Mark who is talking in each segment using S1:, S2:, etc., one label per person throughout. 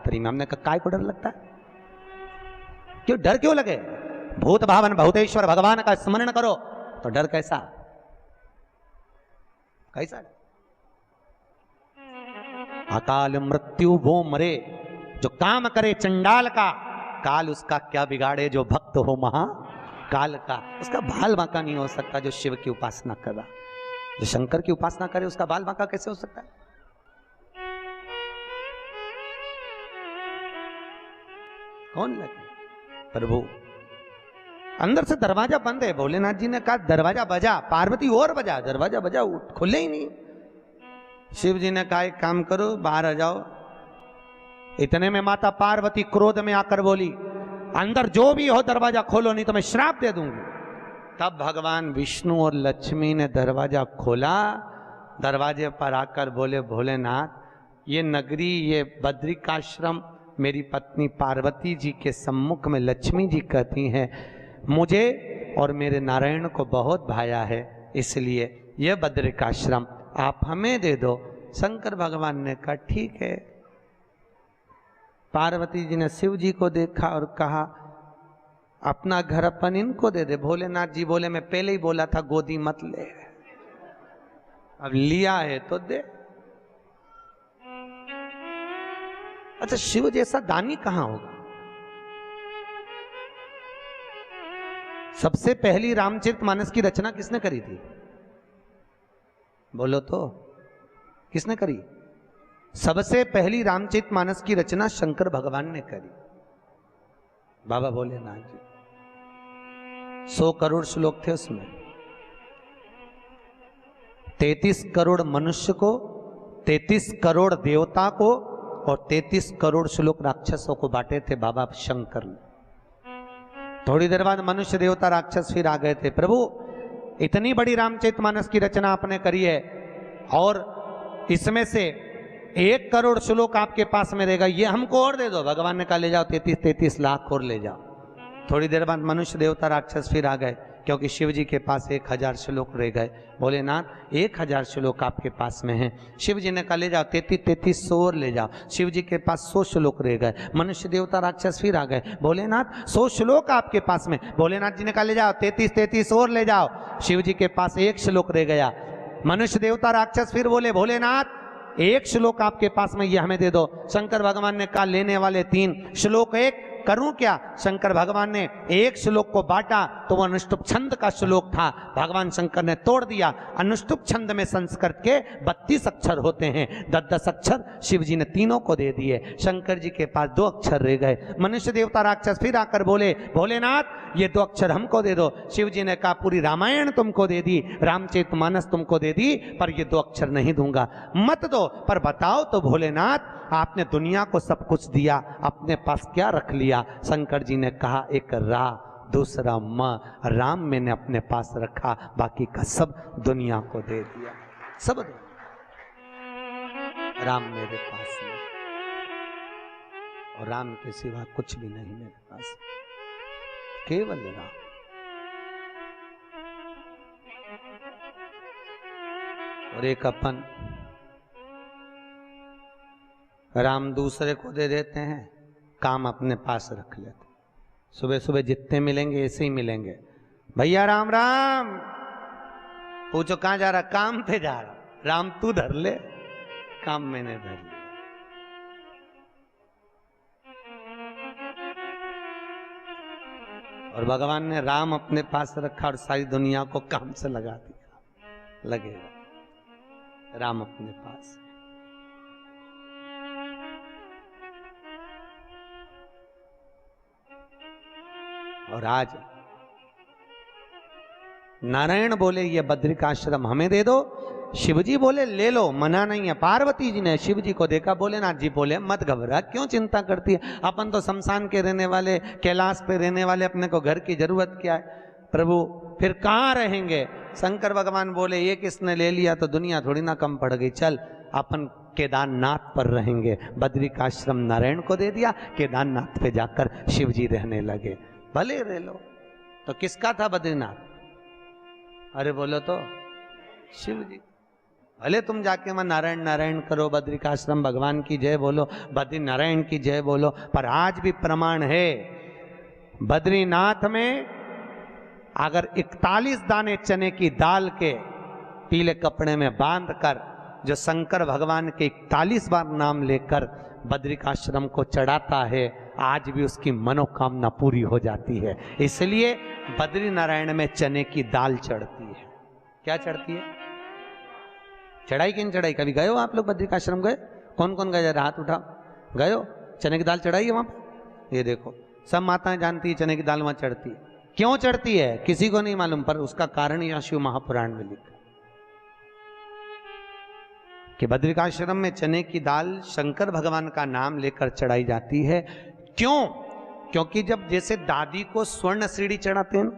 S1: नवरात्रि में। हमने कहा काय को डर लगता है, क्यों डर क्यों लगे? भूत भावन भूतेश्वर भगवान का स्मरण करो तो डर कैसा कैसा? अकाल मृत्यु वो मरे जो काम करे चंडाल का, काल उसका क्या बिगाड़े जो भक्त हो महाकाल का। उसका बाल बांका नहीं हो सकता जो शिव की उपासना कर रहा। जो शंकर की उपासना करे उसका बाल बांका कैसे हो सकता है? कौन लगे? प्रभु अंदर से दरवाजा बंद है। भोलेनाथ जी ने कहा दरवाजा बजा, पार्वती और बजा, दरवाजा बजा, खुले ही नहीं। शिव जी ने कहा एक काम करो बाहर आ जाओ। इतने में माता पार्वती क्रोध में आकर बोली अंदर जो भी हो दरवाजा खोलो नहीं तो मैं श्राप दे दूंगी। तब भगवान विष्णु और लक्ष्मी ने दरवाजा खोला। दरवाजे पर आकर बोले भोलेनाथ ये नगरी, ये बद्रिकाश्रम मेरी पत्नी पार्वती जी के सम्मुख में लक्ष्मी जी कहती हैं मुझे और मेरे नारायण को बहुत भाया है, इसलिए यह बद्रिकाश्रम आप हमें दे दो। शंकर भगवान ने कहा ठीक है। पार्वती जी ने शिव जी को देखा और कहा अपना घर अपन इनको दे दे। भोलेनाथ जी बोले मैं पहले ही बोला था गोदी मत ले, अब लिया है तो दे। अच्छा शिव जैसा दानी कहां होगा? सबसे पहली रामचरितमानस की रचना किसने करी थी? बोलो तो किसने करी? सबसे पहली रामचरितमानस की रचना शंकर भगवान ने करी, बाबा भोलेनाथ जी। 100 करोड़ श्लोक थे उसमें। 33 करोड़ मनुष्य को, 33 करोड़ देवता को और 33 करोड़ श्लोक राक्षसों को बांटे थे बाबा शंकर ने। थोड़ी देर बाद मनुष्य देवता राक्षस फिर आ गए थे। प्रभु इतनी बड़ी रामचरितमानस की रचना आपने करी है और इसमें से 1 करोड़ श्लोक आपके पास में रहेगा, ये हमको और दे दो। भगवान ने कहा ले जाओ 33 लाख और ले जाओ। थोड़ी देर बाद मनुष्य देवता राक्षस फिर आ गए क्योंकि शिव जी के पास 1000 श्लोक रह गए। भोलेनाथ 1000 श्लोक आपके पास में हैं। शिव जी ने कहा ले जाओ 33 और ले जाओ। शिव जी के पास 100 श्लोक रह गए। मनुष्य देवता राक्षस फिर आ गए। भोलेनाथ 100 श्लोक आपके पास में। भोलेनाथ जी ने कहा ले जाओ 33 और ले जाओ। शिव जी के पास 1 श्लोक रह गया। मनुष्य देवता राक्षस फिर बोले भोलेनाथ 1 श्लोक आपके पास में, ये हमें दे दो। शंकर भगवान ने कहा लेने वाले 3 श्लोक 1 करूं क्या? शंकर भगवान ने 1 श्लोक को बांटा तो वह अनुष्टुप छंद का श्लोक था। भगवान शंकर ने तोड़ दिया। अनुष्टुप छंद में संस्कृत के 32 अक्षर होते हैं, 10-10 अक्षर शिव जी ने तीनों को दे दिए। शंकर जी के पास 2 अक्षर रह गए। मनुष्य देवता राक्षस फिर आकर बोले भोलेनाथ ये 2 अक्षर हमको दे दो। शिव जी ने कहा पूरी रामायण तुमको दे दी, रामचरितमानस तुमको दे दी, पर ये 2 अक्षर नहीं दूंगा। मत दो पर बताओ तो भोलेनाथ आपने दुनिया को सब कुछ दिया, अपने पास क्या रख लिया? शंकर जी ने कहा एक रा, दूसरा म, राम मैंने अपने पास रखा, बाकी का सब दुनिया को दे दिया। सब राम मेरे पास में और राम के सिवा कुछ भी नहीं मेरे पास, केवल राम। और एक अपन राम दूसरे को दे देते हैं, काम अपने पास रख लेते। सुबह सुबह जितने मिलेंगे ऐसे ही मिलेंगे। भैया राम राम, पूछो कहां जा रहा? काम पे जा रहा। राम तू धर ले, काम मैंने धर लिया। और भगवान ने राम अपने पास रखा और सारी दुनिया को काम से लगा दिया। लगेगा राम अपने पास। और आज नारायण बोले ये बद्रिकाश्रम हमें दे दो। शिवजी बोले ले लो, मना नहीं है। पार्वती जी ने शिव जी को देखा। भोलेनाथ जी बोले मत घबरा, क्यों चिंता करती है? अपन तो शमशान के रहने वाले, कैलाश पे रहने वाले, अपने को घर की जरूरत क्या है? प्रभु फिर कहाँ रहेंगे? शंकर भगवान बोले ये किसने ले लिया तो दुनिया थोड़ी ना कम पड़ गई। चल अपन केदारनाथ पर रहेंगे। बद्रिकाश्रम नारायण को दे दिया, केदारनाथ पे जाकर शिव जी रहने लगे। भले रह लो। तो किसका था बद्रीनाथ? अरे बोलो तो शिव जी। भले तुम जाके वहां नारायण नारायण करो, बद्रिकाश्रम भगवान की जय बोलो, बद्री नारायण की जय बोलो, पर आज भी प्रमाण है बद्रीनाथ में अगर 41 दाने चने की दाल के पीले कपड़े में बांध कर जो शंकर भगवान के 41 बार नाम लेकर बद्रिकाश्रम को चढ़ाता है, आज भी उसकी मनोकामना पूरी हो जाती है। इसलिए बद्री नारायण में चने की दाल चढ़ती है। क्या चढ़ती है? चढ़ाई कि नहीं चढ़ाई? कभी गए हो आप लोग बद्रिकाश्रम? गए? कौन कौन गए? जरा हाथ उठाओ। गए हो? चने की दाल चढ़ाई है वहां पर? ये देखो, सब माताएं जानती है चने की दाल वहां चढ़ती है। क्यों चढ़ती है किसी को नहीं मालूम, पर उसका कारण यह शिव महापुराण में लिखा कि बद्रिकाश्रम में चने की दाल शंकर भगवान का नाम लेकर चढ़ाई जाती है। क्यों? क्योंकि जब जैसे दादी को स्वर्ण सीढ़ी चढ़ाते हैं,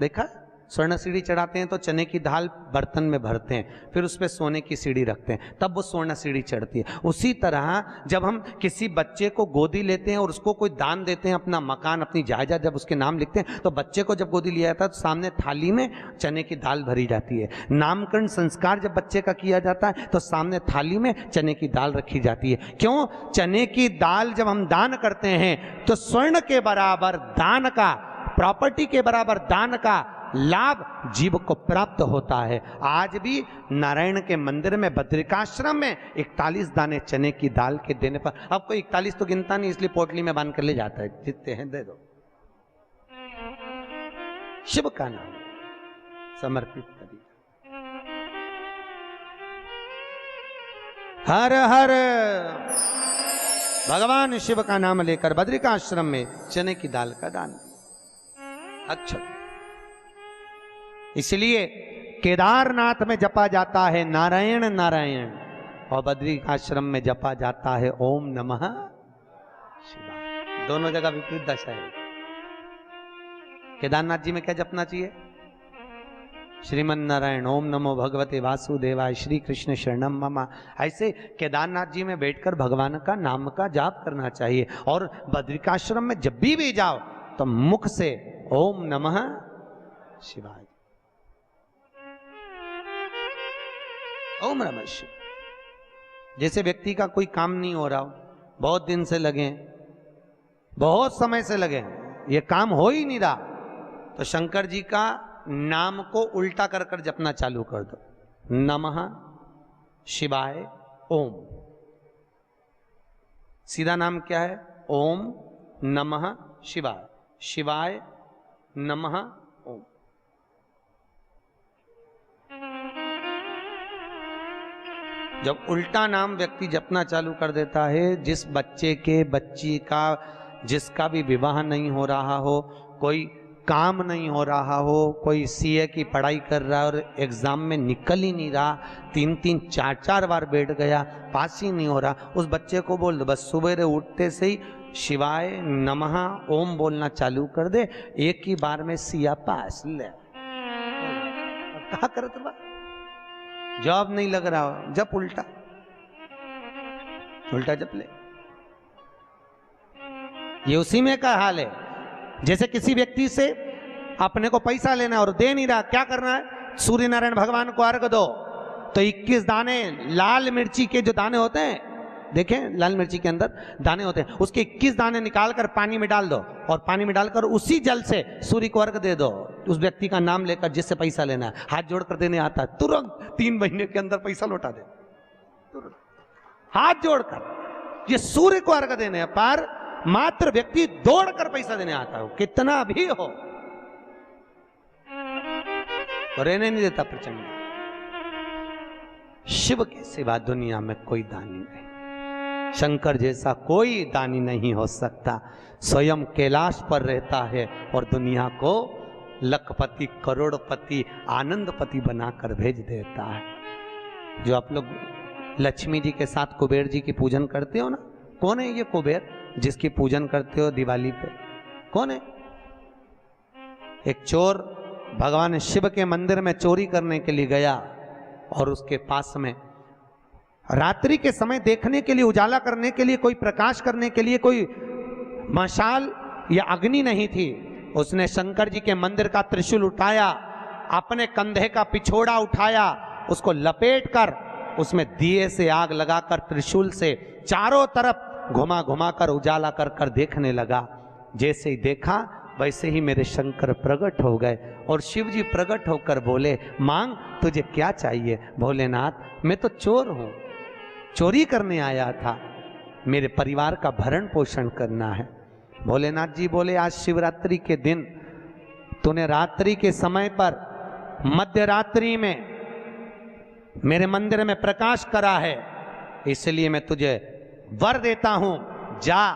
S1: देखा स्वर्ण सीढ़ी चढ़ाते हैं तो चने की दाल बर्तन में भरते हैं, फिर उस पर सोने की सीढ़ी रखते हैं, तब वो स्वर्ण सीढ़ी चढ़ती है। उसी तरह जब हम किसी बच्चे को गोदी लेते हैं और उसको कोई दान देते हैं, अपना मकान अपनी जायदाद जब उसके नाम लिखते हैं, तो बच्चे को जब गोदी लिया जाता है तो सामने थाली में चने की दाल भरी जाती है। नामकरण संस्कार जब बच्चे का किया जाता है तो सामने थाली में चने की दाल रखी जाती है। क्यों? चने की दाल जब हम दान करते हैं तो स्वर्ण के बराबर दान का, प्रॉपर्टी के बराबर दान का लाभ जीव को प्राप्त होता है। आज भी नारायण के मंदिर में बद्रिकाश्रम में 41 दाने चने की दाल के देने पर, अब कोई 41 तो गिनता नहीं, इसलिए पोटली में बांध कर ले जाता है, जितने हैं दे दो। शिव का नाम समर्पित करिए। हर हर भगवान शिव का नाम लेकर बद्रिकाश्रम में चने की दाल का दान। अच्छा, इसलिए केदारनाथ में जपा जाता है नारायण नारायण और बद्रिकाश्रम में जपा जाता है ओम नमः शिवाय। दोनों जगह विपरीत दशा है। केदारनाथ जी में क्या जपना चाहिए? श्रीमन नारायण, ओम नमो भगवते वासुदेवाय, श्री कृष्ण शरणम मम। ऐसे केदारनाथ जी में बैठकर भगवान का नाम का जाप करना चाहिए। और बद्रिकाश्रम में जब भी जाओ तो मुख से ओम नमः शिवाय, ओम नमः शिवाय। जैसे व्यक्ति का कोई काम नहीं हो रहा हो, बहुत दिन से लगे, बहुत समय से लगे, ये काम हो ही नहीं रहा, तो शंकर जी का नाम को उल्टा कर कर जपना चालू कर दो। नमः शिवाय ओम। सीधा नाम क्या है? ओम नमः शिवाय, शिवाय नमः ओम। जब उल्टा नाम व्यक्ति जपना चालू कर देता है, जिस बच्चे के, बच्ची का, जिसका भी विवाह नहीं हो रहा हो, कोई काम नहीं हो रहा हो, कोई सीए की पढ़ाई कर रहा है और एग्जाम में निकल ही नहीं रहा, 3-3 4-4 बार बैठ गया, पास ही नहीं हो रहा, उस बच्चे को बोल दो बस सुबह उठते से ही शिवाय नमः ओम बोलना चालू कर दे, एक ही बार में सिया पास ले। कहा करत बा, जॉब नहीं लग रहा हो, जब उल्टा उल्टा जप ले। ये उसी में का हाल है। जैसे किसी व्यक्ति से अपने को पैसा लेना है और दे नहीं रहा, क्या करना है? सूर्य नारायण भगवान को अर्घ दो। तो 21 दाने लाल मिर्ची के जो दाने होते हैं, देखें लाल मिर्ची के अंदर दाने होते हैं, उसके 21 दाने निकालकर पानी में डाल दो और पानी में डालकर उसी जल से सूर्य को अर्घ दे दो। उस व्यक्ति का नाम लेकर जिससे पैसा लेना है, हाथ जोड़कर देने आता है, तुरंत 3 महीने के अंदर पैसा लौटा दे, तुरंत हाथ जोड़कर। ये सूर्य को अर्घ देने पर मात्र व्यक्ति दौड़कर पैसा देने आता हो, कितना भी हो, तो रहने नहीं देता प्रचंड। शिव के सिवा दुनिया में कोई दानी नहीं, शंकर जैसा कोई दानी नहीं हो सकता। स्वयं कैलाश पर रहता है और दुनिया को लखपति, करोड़पति, आनंदपति बनाकर भेज देता है। जो आप लोग लक्ष्मी जी के साथ कुबेर जी की पूजन करते हो ना, कौन है ये कुबेर जिसकी पूजन करते हो दिवाली पे? कौन है? एक चोर भगवान शिव के मंदिर में चोरी करने के लिए गया और उसके पास में रात्रि के समय देखने के लिए, उजाला करने के लिए, कोई प्रकाश करने के लिए कोई मशाल या अग्नि नहीं थी। उसने शंकर जी के मंदिर का त्रिशूल उठाया, अपने कंधे का पिछोड़ा उठाया, उसको लपेट कर उसमें दिए से आग लगाकर त्रिशूल से चारों तरफ घुमा घुमा कर उजाला कर कर देखने लगा। जैसे ही देखा वैसे ही मेरे शंकर प्रकट हो गए और शिव जी प्रकट होकर बोले, मांग तुझे क्या चाहिए। भोलेनाथ मैं तो चोर हूं, चोरी करने आया था, मेरे परिवार का भरण पोषण करना है। भोलेनाथ जी बोले, आज शिवरात्रि के दिन तूने रात्रि के समय पर मध्य रात्रि में मेरे मंदिर में प्रकाश करा है, इसलिए मैं तुझे वर देता हूं, जा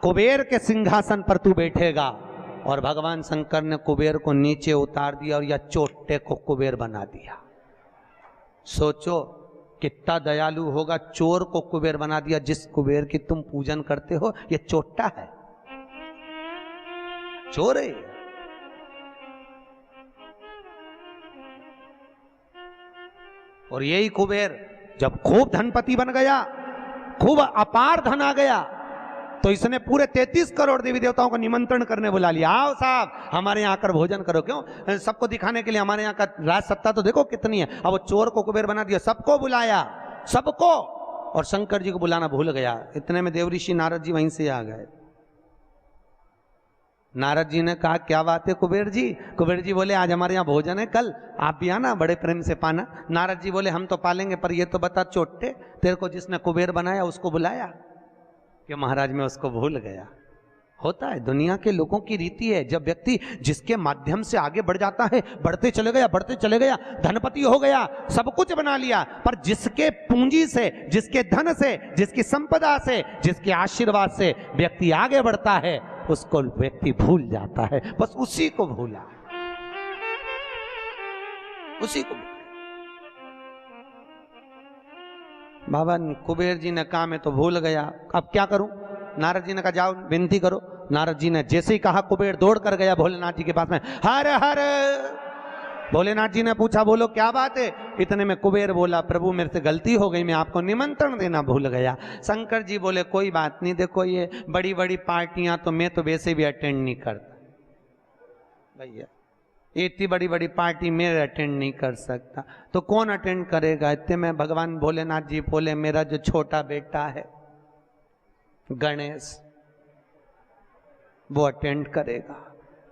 S1: कुबेर के सिंहासन पर तू बैठेगा। और भगवान शंकर ने कुबेर को नीचे उतार दिया और या चोटे को कुबेर बना दिया। सोचो कितना दयालु होगा, चोर को कुबेर बना दिया। जिस कुबेर की तुम पूजन करते हो ये चोट्टा है, चोर है। और यही कुबेर जब खूब धनपति बन गया, खूब अपार धन आ गया, तो इसने पूरे 33 करोड़ देवी देवताओं को निमंत्रण करने बुला लिया। आओ साहब हमारे यहाँ आकर भोजन करो। क्यों? सबको दिखाने के लिए हमारे यहाँ का राज सत्ता तो देखो कितनी है। अब वो चोर को कुबेर बना दिया, सबको बुलाया, सबको। और शंकर जी को बुलाना भूल गया। इतने में देवऋषि नारद जी वहीं से आ गए। नारद जी ने कहा, क्या बात है कुबेर जी? कुबेर जी बोले, आज हमारे यहाँ भोजन है, कल आप भी आना, बड़े प्रेम से पाना। नारद जी बोले, हम तो पालेंगे, पर ये तो बता चोट्टे, तेरे को जिसने कुबेर बनाया उसको बुलाया? कि महाराज मैं उसको भूल गया। होता है, दुनिया के लोगों की रीति है। जब व्यक्ति जिसके माध्यम से आगे बढ़ जाता है, बढ़ते चले गया, धनपति हो गया, सब कुछ बना लिया, पर जिसके पूंजी से, जिसके धन से, जिसकी संपदा से, जिसके आशीर्वाद से व्यक्ति आगे बढ़ता है, उसको व्यक्ति भूल जाता है। बस उसी को भूला, उसी को। बाबा कुबेर जी ने कहा मैं तो भूल गया, अब क्या करूं? नारद जी ने कहा जाओ विनती करो। नारद जी ने जैसे ही कहा, कुबेर दौड़ कर गया भोलेनाथ जी के पास में, हर हर। भोलेनाथ जी ने पूछा, बोलो क्या बात है? इतने में कुबेर बोला, प्रभु मेरे से गलती हो गई, मैं आपको निमंत्रण देना भूल गया। शंकर जी बोले, कोई बात नहीं, देखो ये बड़ी बड़ी पार्टियां तो मैं तो वैसे भी अटेंड नहीं करता भैया, इतनी बड़ी बड़ी पार्टी मैं अटेंड नहीं कर सकता, तो कौन अटेंड करेगा? इतने में भगवान भोलेनाथ जी बोले, मेरा जो छोटा बेटा है गणेश, वो अटेंड करेगा।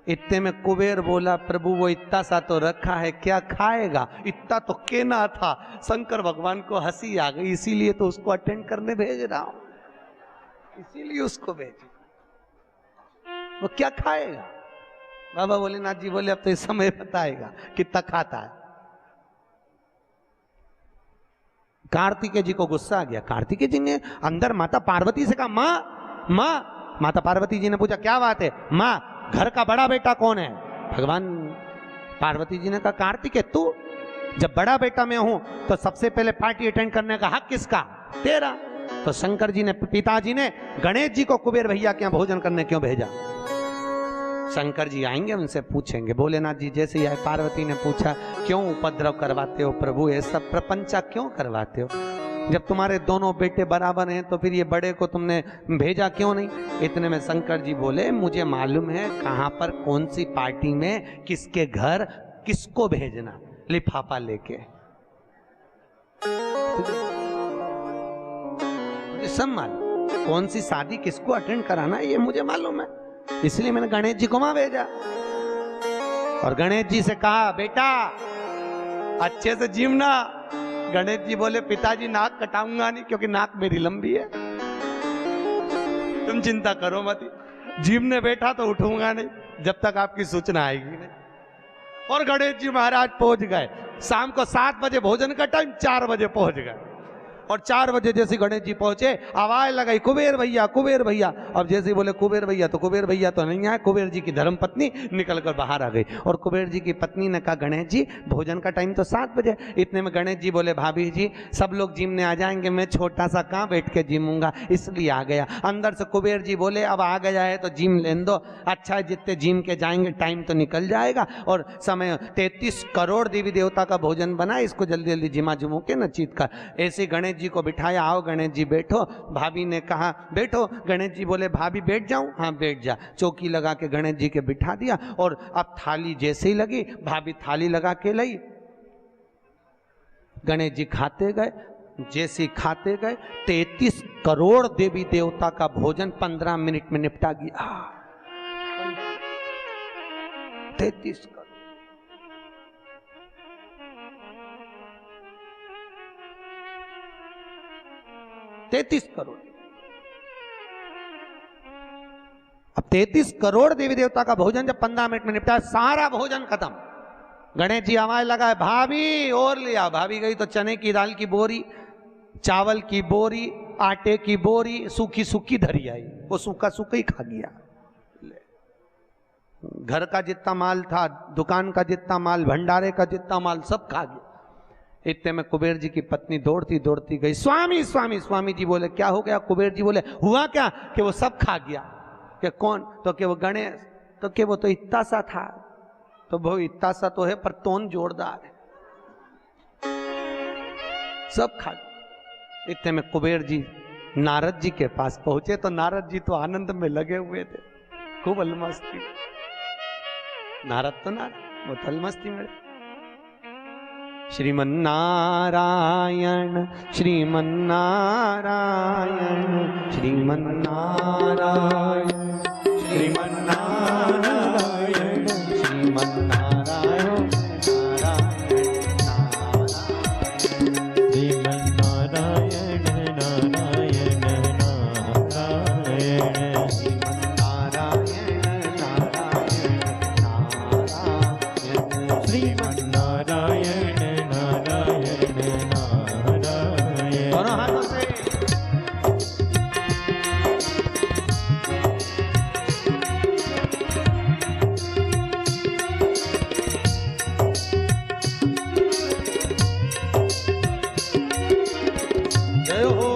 S1: इतने में कुबेर बोला, प्रभु वो इतना सा तो रखा है, क्या खाएगा? इतना तो केना था। शंकर भगवान को हंसी आ गई, इसीलिए तो उसको अटेंड करने भेज रहा हूं, इसीलिए उसको भेज। वो क्या खाएगा? बाबा भोलेनाथ जी बोले, अब तो इस समय बताएगा कितना खाता है। कार्तिकेय जी को गुस्सा आ गया। कार्तिकेय जी ने अंदर माता पार्वती से कहा, माँ माँ। माता पार्वती जी ने पूछा, क्या बात है? माँ घर का बड़ा बेटा कौन है? भगवान पार्वती जी ने कहा, कार्तिकेय तू। जब बड़ा बेटा मैं हूं तो सबसे पहले पार्टी अटेंड करने का हक किसका? तेरा। तो शंकर जी ने, पिताजी ने गणेश जी को कुबेर भैया के यहाँ भोजन करने क्यों भेजा? शंकर जी आएंगे, उनसे पूछेंगे। भोलेनाथ जी जैसे ही आए, पार्वती ने पूछा, क्यों उपद्रव करवाते हो प्रभु, ये सब प्रपंचा क्यों करवाते हो? जब तुम्हारे दोनों बेटे बराबर हैं तो फिर ये बड़े को तुमने भेजा क्यों नहीं? इतने में शंकर जी बोले, मुझे मालूम है कहां पर कौन सी पार्टी में किसके घर किसको भेजना, लिफाफा लेके। मुझे सब मालूम, कौन सी शादी किसको अटेंड कराना ये मुझे मालूम है, इसलिए मैंने गणेश जी को वहां भेजा। और गणेश जी से कहा, बेटा अच्छे से जीवना। गणेश जी बोले, पिताजी नाक कटाऊंगा नहीं, क्योंकि नाक मेरी लंबी है, तुम चिंता करो मत, जीवने बैठा तो उठूंगा नहीं जब तक आपकी सूचना आएगी नहीं। और गणेश जी महाराज पहुंच गए। शाम को 7 बजे भोजन का टाइम, 4 बजे पहुंच गए। और 4 बजे जैसे गणेश जी पहुंचे, आवाज लगाई, कुबेर भैया, कुबेर भैया। अब जैसे ही बोले कुबेर भैया, तो कुबेर भैया तो नहीं आए। कुबेर जी की धर्म पत्नी निकल कर बाहर आ गई। और कुबेर जी की पत्नी ने कहा, गणेश जी भोजन का टाइम तो 7 बजे। इतने में गणेश जी बोले, भाभी जी सब लोग जिमने आ जाएंगे, मैं छोटा सा कहाँ बैठ के जिमूंगा, इसलिए आ गया। अंदर से कुबेर जी बोले, अब आ गया है तो जिम लेने दो, अच्छा है जितने जिम के जाएंगे टाइम तो निकल जाएगा। और समय 33 करोड़ देवी देवता का भोजन बना, इसको जल्दी जल्दी जिमा जुमू के न चीत कर। ऐसे गणेश जी को बिठाया, आओ गणेश जी बैठो। भाभी ने कहा बैठो। गणेश जी बोले, भाभी बैठ जाऊं? हाँ बैठ जा। चौकी लगा के गणेश जी के बिठा दिया। और अब थाली जैसे ही लगी, भाभी थाली लगा के लाई, गणेश जी खाते गए, जैसे खाते गए 33 करोड़ देवी देवता का भोजन 15 मिनट में निपटा गया। 33 करोड़। अब 33 करोड़ देवी देवता का भोजन जब 15 मिनट में निपटा, सारा भोजन खत्म। गणेश जी आवाज लगाए, भाभी और लिया। भाभी गई तो चने की दाल की बोरी, चावल की बोरी, आटे की बोरी सूखी सूखी धरी आई। वो सूखा सूखा ही खा गया। घर का जितना माल था, दुकान का जितना माल, भंडारे का जितना माल, सब खा गया। इतने में कुबेर जी की पत्नी दौड़ती दौड़ती गई, स्वामी स्वामी। स्वामी जी बोले क्या हो गया? कुबेर जी बोले हुआ क्या कि वो सब खा गया। कि कौन? तो कि वो गणेश। तो कि वो तो इतना सा था। तो वो इतना सा तो है पर तोन जोरदार है, सब खा गया। इतने में कुबेर जी नारद जी के पास पहुंचे तो नारद जी तो आनंद में लगे हुए थे, खूब अलमस्ती। नारद तो नारद, वो तो अलमस्ती में। श्रीमन्नारायण श्रीमन्नारायण श्रीमन्नारायण श्रीमन्नारायण श्रीमन्नारायण
S2: श्रीमन्नारायण नारायण नारायण
S1: श्रीमन्नारायण नारायण
S2: श्रीमन्नारायण नारायण नारायण।
S1: दोनों हाथों से जय हो।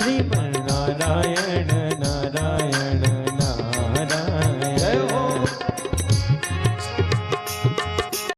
S2: श्रीमन्नारायण